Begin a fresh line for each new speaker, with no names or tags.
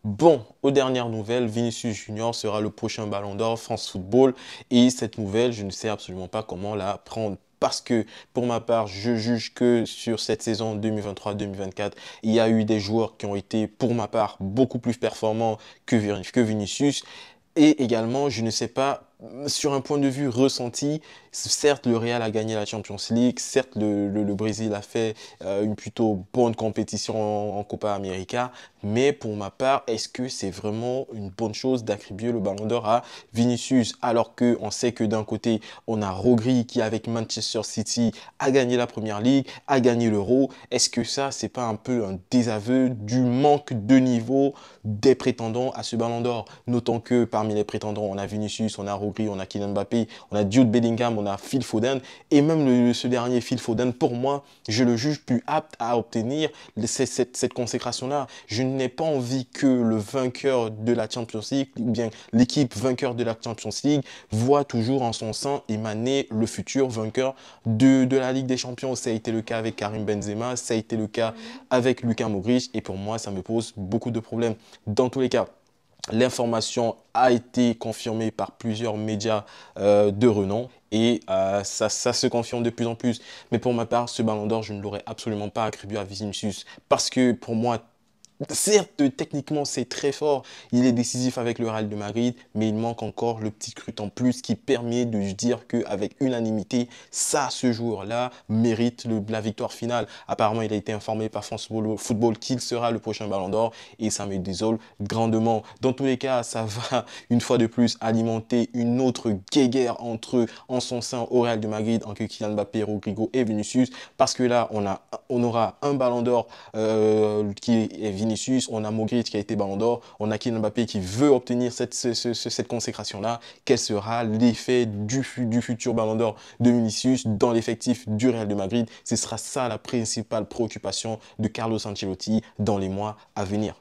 Bon, aux dernières nouvelles, Vinicius Junior sera le prochain Ballon d'Or France Football et cette nouvelle, je ne sais absolument pas comment la prendre. Parce que pour ma part, je juge que sur cette saison 2023-2024, il y a eu des joueurs qui ont été, pour ma part, beaucoup plus performants que Vinicius. Et également, je ne sais pas, sur un point de vue ressenti, certes, le Real a gagné la Champions League, certes, le Brésil a fait une plutôt bonne compétition en Copa América, mais pour ma part, est-ce que c'est vraiment une bonne chose d'attribuer le Ballon d'Or à Vinicius, alors qu'on sait que d'un côté, on a Rodri qui, avec Manchester City, a gagné la Première Ligue, a gagné l'Euro. Est-ce que ça, c'est pas un peu un désaveu du manque de niveau des prétendants à ce Ballon d'Or? Notons que parmi les prétendants, on a Vinicius, on a Rodri, on a Kylian Mbappé, on a Jude Bellingham, on a Phil Foden. Et même ce dernier Phil Foden, pour moi, je le juge plus apte à obtenir cette consécration-là. Je n'ai pas envie que le vainqueur de la Champions League, ou bien l'équipe vainqueur de la Champions League, voit toujours en son sein émaner le futur vainqueur de la Ligue des Champions. Ça a été le cas avec Karim Benzema, ça a été le cas avec Luka Modric, et pour moi, ça me pose beaucoup de problèmes. Dans tous les cas, l'information a été confirmée par plusieurs médias de renom et ça se confirme de plus en plus. Mais pour ma part, ce Ballon d'Or, je ne l'aurais absolument pas attribué à Vinicius parce que pour moi, certes, techniquement, c'est très fort. Il est décisif avec le Real de Madrid, mais il manque encore le petit scrutin en plus qui permet de dire qu'avec unanimité, ça, ce joueur-là, mérite la victoire finale. Apparemment, il a été informé par France Football qu'il sera le prochain Ballon d'Or et ça me désole grandement. Dans tous les cas, ça va une fois de plus alimenter une autre guéguerre entre eux en son sein au Real de Madrid entre Kylian Mbappé, Rodrigo et Vinicius parce que là, on aura un Ballon d'Or qui est Vinicius, on a Modric qui a été Ballon d'Or, on a Kylian Mbappé qui veut obtenir cette consécration-là. Quel sera l'effet du futur Ballon d'Or de Vinicius dans l'effectif du Real de Madrid? Ce sera ça la principale préoccupation de Carlos Ancelotti dans les mois à venir.